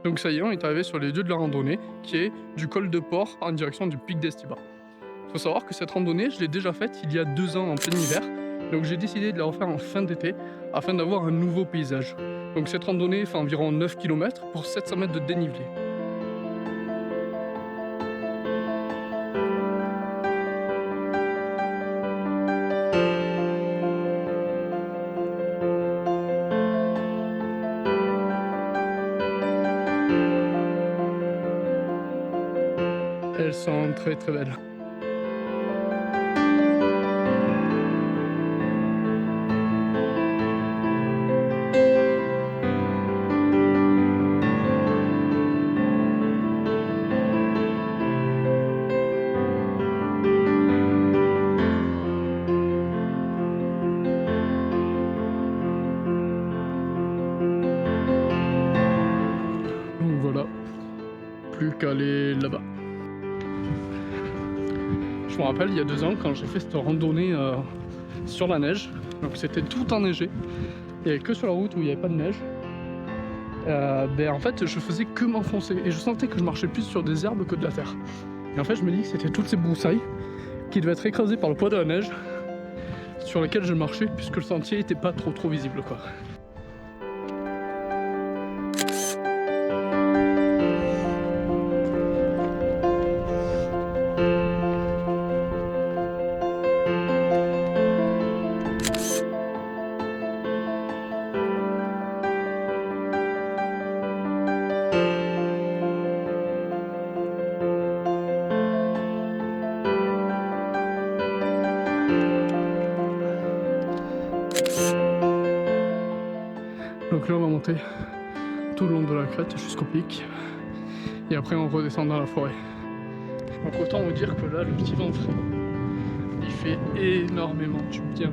Donc ça y est, on est arrivé sur les lieux de la randonnée, qui est du col de Port en direction du pic d'Estiba. Il faut savoir que cette randonnée, je l'ai déjà faite il y a 2 ans en plein hiver, donc j'ai décidé de la refaire en fin d'été, afin d'avoir un nouveau paysage. Donc cette randonnée fait environ 9 km pour 700 mètres de dénivelé. Elles sont très très belles. Donc voilà, plus qu'à aller là-bas. Je me rappelle il y a 2 ans quand j'ai fait cette randonnée sur la neige, donc c'était tout enneigé, il n'y avait que sur la route où il n'y avait pas de neige. En fait je faisais que m'enfoncer et je sentais que je marchais plus sur des herbes que de la terre. Et en fait je me dis que c'était toutes ces broussailles qui devaient être écrasées par le poids de la neige sur lesquelles je marchais puisque le sentier n'était pas trop visible quoi. Donc là on va monter tout le long de la crête jusqu'au pic et après on redescend dans la forêt. Donc autant vous dire que là le petit vent frais il fait énormément du bien.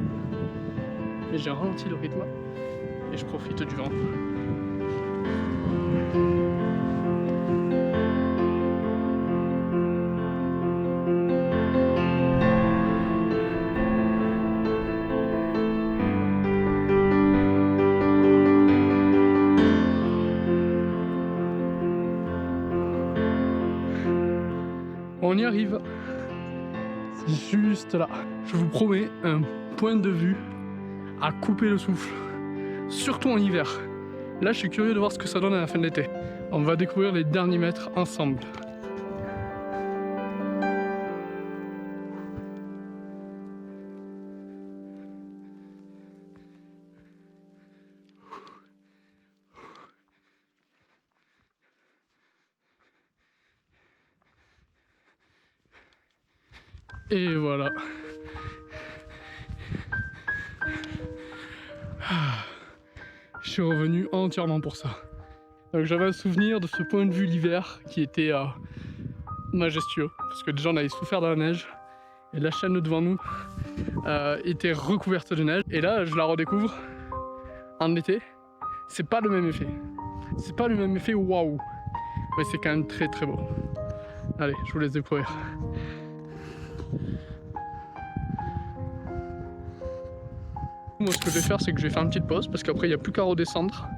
Mais j'ai ralenti le rythme et je profite du vent. On y arrive, c'est juste là. Je vous promets un point de vue à couper le souffle, surtout en hiver. Là je suis curieux de voir ce que ça donne à la fin de l'été. On va découvrir les derniers mètres ensemble. Et voilà. Je suis revenu entièrement pour ça. Donc j'avais un souvenir de ce point de vue l'hiver qui était majestueux. Parce que déjà on avait souffert de la neige. Et la chaîne devant nous était recouverte de neige. Et là je la redécouvre en été. C'est pas le même effet. C'est pas le même effet waouh. Mais c'est quand même très très beau. Allez, je vous laisse découvrir. Moi ce que je vais faire c'est que je vais faire une petite pause parce qu'après il n'y a plus qu'à redescendre.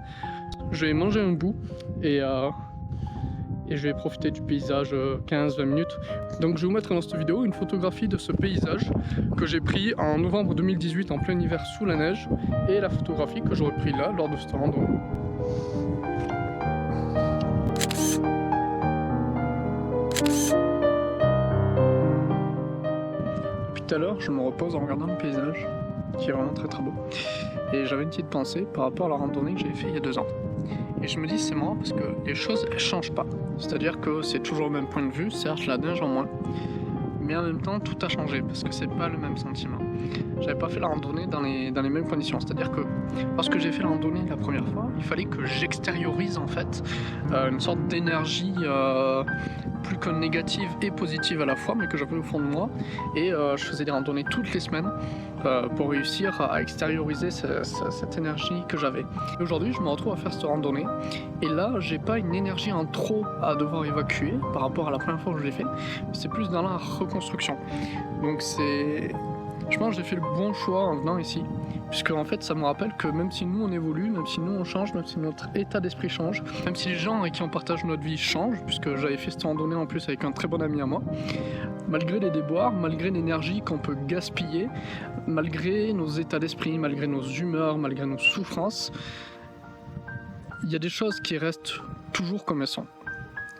Je vais manger un bout et je vais profiter du paysage 15-20 minutes. Donc je vais vous mettre dans cette vidéo une photographie de ce paysage que j'ai pris en novembre 2018 en plein hiver sous la neige et la photographie que j'aurais pris là lors de cette randonnée. Depuis tout à l'heure je me repose en regardant le paysage qui est vraiment très très beau. Et j'avais une petite pensée par rapport à la randonnée que j'avais fait il y a 2 ans. Et je me dis c'est marrant parce que les choses elles changent pas. C'est-à-dire que c'est toujours le même point de vue, certes la neige en moins. Mais en même temps tout a changé parce que c'est pas le même sentiment. J'avais pas fait la randonnée dans les mêmes conditions. C'est-à-dire que lorsque j'ai fait la randonnée la première fois, il fallait que j'extériorise en fait une sorte d'énergie plus que négative et positive à la fois, mais que j'avais au fond de moi. Et je faisais des randonnées toutes les semaines pour réussir à extérioriser cette énergie que j'avais. Aujourd'hui, je me retrouve à faire cette randonnée et là, j'ai pas une énergie en trop à devoir évacuer par rapport à la première fois que je l'ai fait. C'est plus dans la reconstruction. Donc Franchement, j'ai fait le bon choix en venant ici, puisque en fait, ça me rappelle que même si nous on évolue, même si nous on change, même si notre état d'esprit change, même si les gens avec qui on partage notre vie changent, puisque j'avais fait cette randonnée en plus avec un très bon ami à moi, malgré les déboires, malgré l'énergie qu'on peut gaspiller, malgré nos états d'esprit, malgré nos humeurs, malgré nos souffrances, il y a des choses qui restent toujours comme elles sont.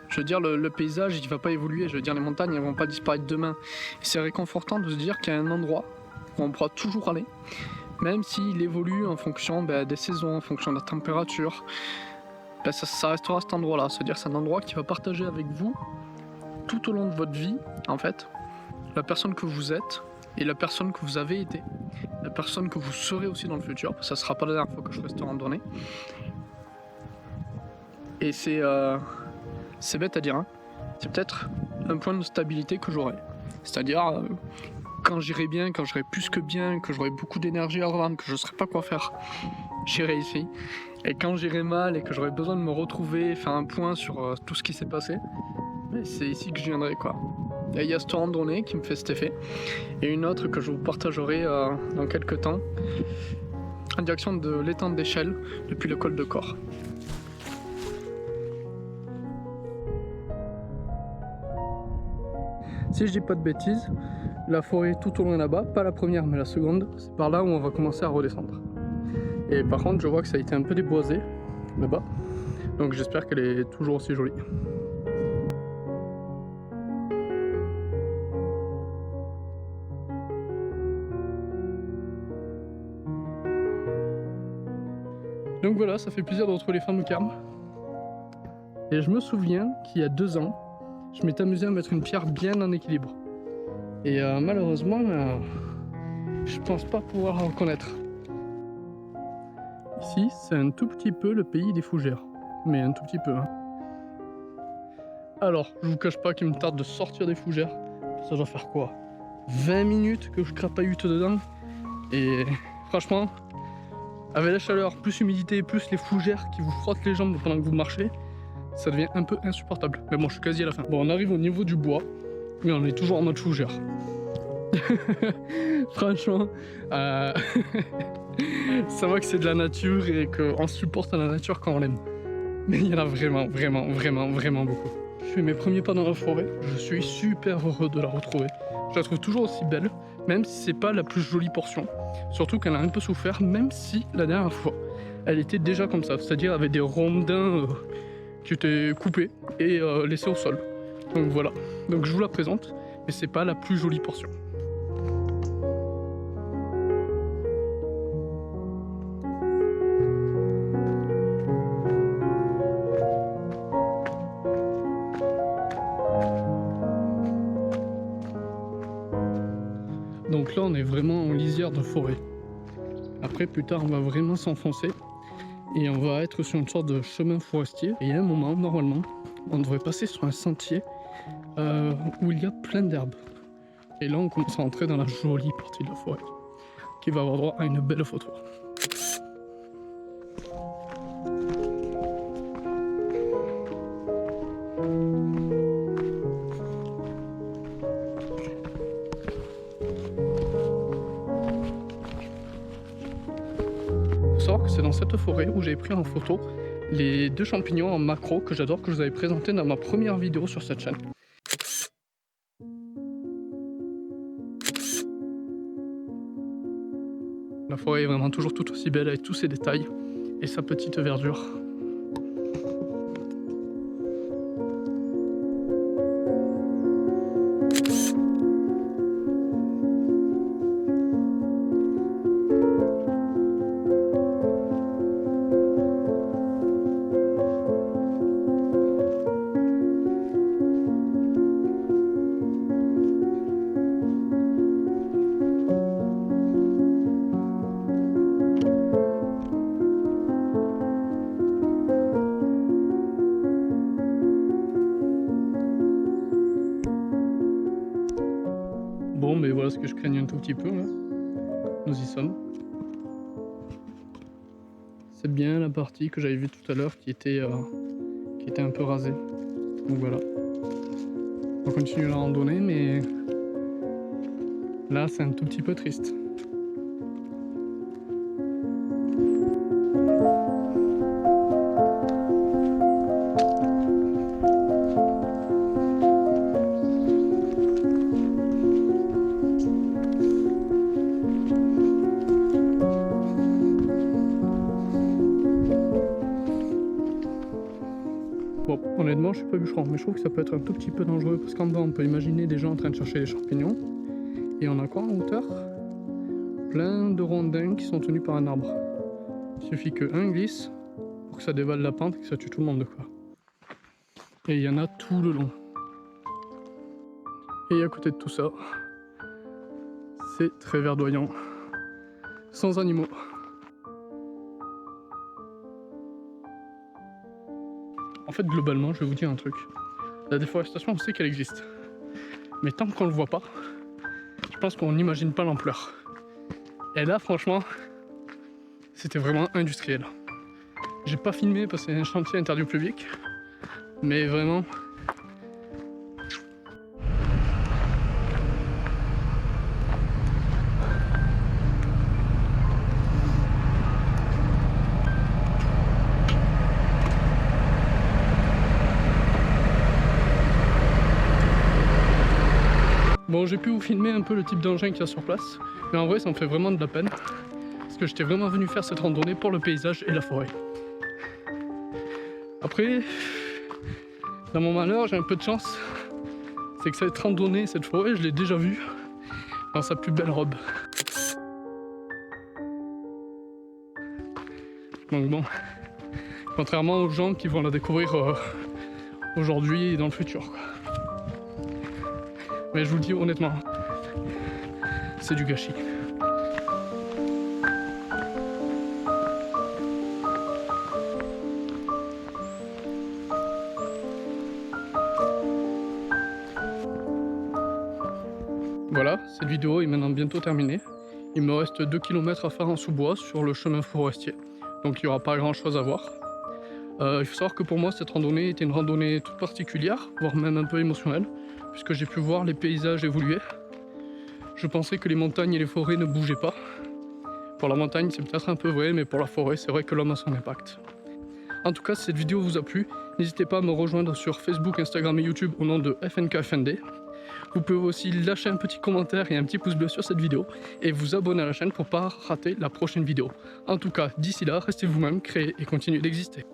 Je veux dire, le paysage, il va pas évoluer. Je veux dire, les montagnes, elles vont pas disparaître demain. Et c'est réconfortant de se dire qu'il y a un endroit où on pourra toujours aller, même s'il évolue en fonction des saisons, en fonction de la température. Ça restera cet endroit-là. C'est-à-dire, c'est un endroit qui va partager avec vous tout au long de votre vie, en fait, la personne que vous êtes et la personne que vous avez été, la personne que vous serez aussi dans le futur. Ça sera pas la dernière fois que je ferai cette randonnée. Et c'est bête à dire, hein. C'est peut-être un point de stabilité que j'aurai. C'est-à-dire, quand j'irai bien, quand j'irai plus que bien, que j'aurai beaucoup d'énergie à revendre, que je ne saurai pas quoi faire, j'irai ici. Et quand j'irai mal et que j'aurai besoin de me retrouver, faire un point sur tout ce qui s'est passé, c'est ici que je viendrai, quoi. Et il y a cette randonnée qui me fait cet effet. Et une autre que je vous partagerai dans quelques temps, en direction de l'étang d'Échelle, depuis le col de Corps. Si je dis pas de bêtises, la forêt tout au loin là-bas, pas la première mais la seconde, c'est par là où on va commencer à redescendre. Et par contre, je vois que ça a été un peu déboisé là-bas, donc j'espère qu'elle est toujours aussi jolie. Donc voilà, ça fait plaisir de retrouver les femmes calmes. Et je me souviens qu'il y a 2 ans, je m'étais amusé à mettre une pierre bien en équilibre. Et malheureusement, je pense pas pouvoir la reconnaître. Ici, c'est un tout petit peu le pays des fougères. Mais un tout petit peu, hein. Alors, je vous cache pas qu'il me tarde de sortir des fougères. Ça doit faire quoi, 20 minutes que je crapahute dedans. Et franchement, avec la chaleur, plus l'humidité, plus les fougères qui vous frottent les jambes pendant que vous marchez, ça devient un peu insupportable. Mais bon, je suis quasi à la fin. Bon, on arrive au niveau du bois, mais on est toujours en mode fougère. Franchement, ça va que c'est de la nature et qu'on supporte la nature quand on l'aime. Mais il y en a vraiment, vraiment, vraiment, vraiment beaucoup. Je fais mes premiers pas dans la forêt, je suis super heureux de la retrouver. Je la trouve toujours aussi belle, même si c'est pas la plus jolie portion. Surtout qu'elle a un peu souffert, même si la dernière fois, elle était déjà comme ça, c'est-à-dire avec des rondins qui étaient coupés et laissés au sol. Donc voilà, donc je vous la présente, mais c'est pas la plus jolie portion. Donc là on est vraiment en lisière de forêt. Après plus tard on va vraiment s'enfoncer et on va être sur une sorte de chemin forestier. Et il y a un moment, normalement, on devrait passer sur un sentier où il y a plein d'herbes. Et là on commence à entrer dans la jolie partie de la forêt qui va avoir droit à une belle photo. Il faut savoir que c'est dans cette forêt où j'ai pris en photo les 2 champignons en macro que j'adore, que je vous avais présenté dans ma première vidéo sur cette chaîne. La forêt est vraiment toujours tout aussi belle avec tous ses détails et sa petite verdure. Bon, mais voilà ce que je craignais un tout petit peu, là. Nous y sommes. C'est bien la partie que j'avais vue tout à l'heure qui était un peu rasée. Donc voilà. On continue la randonnée, mais Là, c'est un tout petit peu triste. Bon, honnêtement, je suis pas bûcheron, mais je trouve que ça peut être un tout petit peu dangereux parce qu'en bas, on peut imaginer des gens en train de chercher les champignons. Et on a quoi en hauteur? Plein de rondins qui sont tenus par un arbre. Il suffit qu'un glisse pour que ça dévale la pente et que ça tue tout le monde, quoi. Et il y en a tout le long. Et à côté de tout ça, c'est très verdoyant, sans animaux. En fait, globalement, je vais vous dire un truc. La déforestation, on sait qu'elle existe. Mais tant qu'on le voit pas, je pense qu'on n'imagine pas l'ampleur. Et là, franchement, c'était vraiment industriel. J'ai pas filmé parce que c'est un chantier interdit au public. Mais vraiment... Bon, j'ai pu vous filmer un peu le type d'engin qu'il y a sur place, mais en vrai ça me fait vraiment de la peine, parce que j'étais vraiment venu faire cette randonnée pour le paysage et la forêt. Après, dans mon malheur, j'ai un peu de chance, c'est que cette randonnée, cette forêt, je l'ai déjà vue dans sa plus belle robe. Donc bon, contrairement aux gens qui vont la découvrir aujourd'hui et dans le futur, quoi. Mais je vous le dis honnêtement, c'est du gâchis. Voilà, cette vidéo est maintenant bientôt terminée. Il me reste 2 km à faire en sous-bois sur le chemin forestier, donc il n'y aura pas grand chose à voir. Il faut savoir que pour moi cette randonnée était une randonnée toute particulière, voire même un peu émotionnelle, puisque j'ai pu voir les paysages évoluer. Je pensais que les montagnes et les forêts ne bougeaient pas. Pour la montagne c'est peut-être un peu vrai, mais pour la forêt c'est vrai que l'homme a son impact. En tout cas, si cette vidéo vous a plu, n'hésitez pas à me rejoindre sur Facebook, Instagram et YouTube au nom de FNKFND. Vous pouvez aussi lâcher un petit commentaire et un petit pouce bleu sur cette vidéo et vous abonner à la chaîne pour ne pas rater la prochaine vidéo. En tout cas, d'ici là, restez vous-même, créez et continuez d'exister.